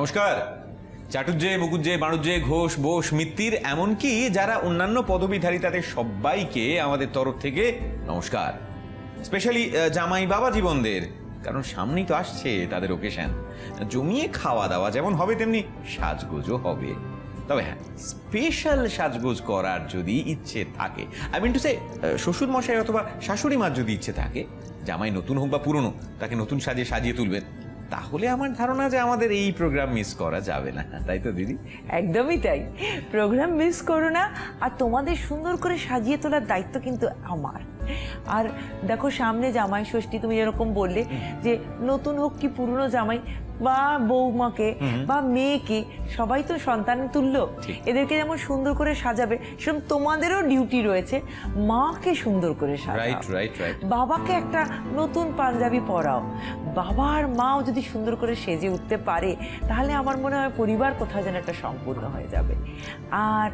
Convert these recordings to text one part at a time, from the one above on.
নমস্কার। চাটুর্যে, মুকুজ্জে, বাণুজ্যে, ঘোষ, বোস, মিত্তির, এমনকি যারা অন্যান্য পদবীধারী তাদের সবাইকে আমাদের তরফ থেকে নমস্কার। স্পেশালি জামাই বাবা জীবনদের, কারণ সামনেই তো আসছে তাদের ওকেশন। জমিয়ে খাওয়া দাওয়া যেমন হবে তেমনি সাজগোজও হবে। তবে হ্যাঁ, স্পেশাল সাজগোজ করার যদি ইচ্ছে থাকে, আই মিন টু সে শ্বশুর মশাই অথবা শাশুড়ি মার যদি ইচ্ছে থাকে, জামাই নতুন হোক বা পুরনো, তাকে নতুন সাজিয়ে তুলবেন, তাহলে আমার ধারণা যে আমাদের এই প্রোগ্রাম মিস করা যাবে না, তাই তো দিদি? একদমই তাই, প্রোগ্রাম মিস করো না। আর তোমাদের সুন্দর করে সাজিয়ে তোলার দায়িত্ব কিন্তু আমার। আর দেখো, সামনে জামাই ষষ্ঠী, তুমি যেরকম বললে যে নতুন হোক কি পুরনো জামাই বা বৌমাকে বা মেয়েকে, সবাই তো সন্তান তুল্য, এদেরকে যেমন সুন্দর করে সাজাবে, সেরকম তোমাদেরও ডিউটি রয়েছে মাকে সুন্দর করে সাজাও। বাবাকে একটা নতুন পাঞ্জাবি পরাও। বাবা আর মাও যদি সুন্দর করে সেজে উঠতে পারে, তাহলে আমার মনে হয় পরিবার কোথাও যেন একটা সম্পূর্ণ হয়ে যাবে। আর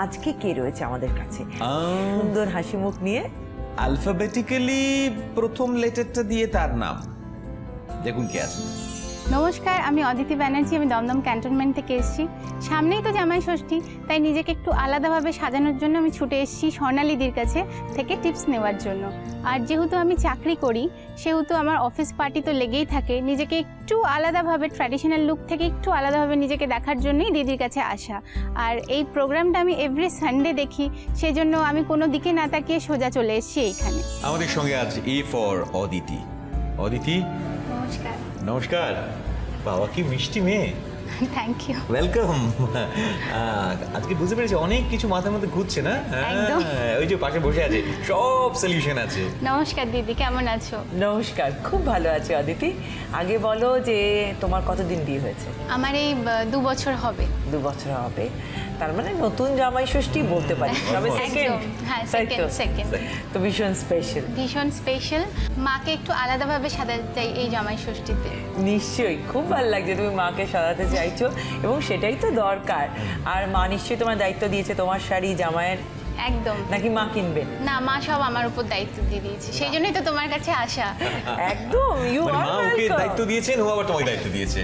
আজকে কে রয়েছে আমাদের কাছে সুন্দর হাসি মুখ নিয়ে? অ্যালফাবেটিক্যালি প্রথম লেটারটা দিয়ে তার নাম, দেখুন কে আছে। নমস্কার, আমি অদিতি ব্যানার্জি, আমি দমদম ক্যান্টনমেন্ট থেকে এসেছি। সামনেই তো জামাই ষষ্ঠী, তাই নিজেকে একটু আলাদাভাবে সাজানোর জন্য আমি ছুটে এসেছি স্বর্ণালীদির কাছে থেকে টিপস নেওয়ার জন্য। আর যেহেতু আমি চাকরি করি, সেহেতু আমার অফিস পার্টি তো লেগেই থাকে। নিজেকে একটু আলাদাভাবে, ট্র্যাডিশনাল লুক থেকে একটু আলাদাভাবে নিজেকে দেখার জন্যই দিদির কাছে আসা। আর এই প্রোগ্রামটা আমি এভরি সানডে দেখি, সেই জন্য আমি কোনো দিকে না তাকিয়ে সোজা চলে এসেছি এইখানে। আমাদের সঙ্গে আজ এ ফর অদিতি। অদিতি, নমস্কার। নমস্কার। বাবা, কি মিষ্টি মেয়ে। Thank you. ওয়েলকাম। আজকে বুঝতে পেরেছি অনেক কিছু মাথার মধ্যে ঘুরছে না? ওই যে পাশে বসে আছে, সব সলিউশন আছে। নমস্কার দিদি, কেমন আছো? নমস্কার, খুব ভালো আছে অদিতি। আগে বলো যে তোমার কতদিন বিয়ে হয়েছে? আমার এই 2 বছর হবে। 2 বছর হবে, তার মানে নতুন জামাই ষষ্ঠী বলতে পারি। তবে সেকেন্ড, হ্যাঁ সেকেন্ড। তো ভীষণ স্পেশাল। ভীষণ স্পেশাল। মাকে একটু আলাদাভাবে সাজাতে চাই এই জামাই ষষ্ঠীতে। নিশ্চয়ই, খুব ভালো লাগছে তুমি মাকে সাজাতে চাইছো, এবং সেটাই তো দরকার। আর মা নিশ্চয়ই তোমার দায়িত্ব দিয়েছে তোমার শাড়ি জামাইয়ের? একদম। নাকি মা কিনবে? না, মা সব আমার উপর দায়িত্ব দিয়ে দিয়েছে, সেই জন্যই তো তোমার কাছে আসা। একদম, ইউ আর মা ওকে দায়িত্ব দিয়েছেন, ও আবার তোমাকে দায়িত্ব দিয়েছে।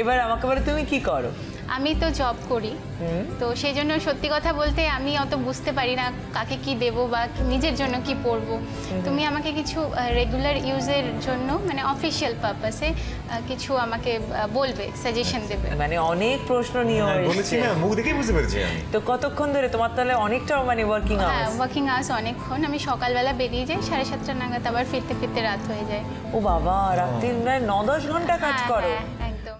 এবার আমাকে বলো, তুমি কি করো? আমি তো জব করি, তো সেই জন্য সত্যি কথা বলতে আমি অত বুঝতে পারি না কাকে কি দেবো বা নিজের জন্য কি পরবো। তুমি আমাকে কিছু রেগুলার ইউজের জন্য, মানে অফিসিয়াল পারপাসে কিছু আমাকে বলবে, সাজেশন দেবে। মানে অনেক প্রশ্ন নিয়ে বলেছি না, মুখ দেখেই বুঝতে পেরেছি আমি। তো কতক্ষণ ধরে তোমার তাহলে? অনেকটা মানে ওয়ার্কিং আওয়ার্স? হ্যাঁ, ওয়ার্কিং আওয়ার্স অনেকক্ষণ। আমি সকালবেলা বেরিয়ে যাই 7:30 নাগাদ, আবার ফিরতে রাত হয়ে যায়। ও বাবা, রাত্রি 9-10 ঘন্টা কাজ করো? একদম।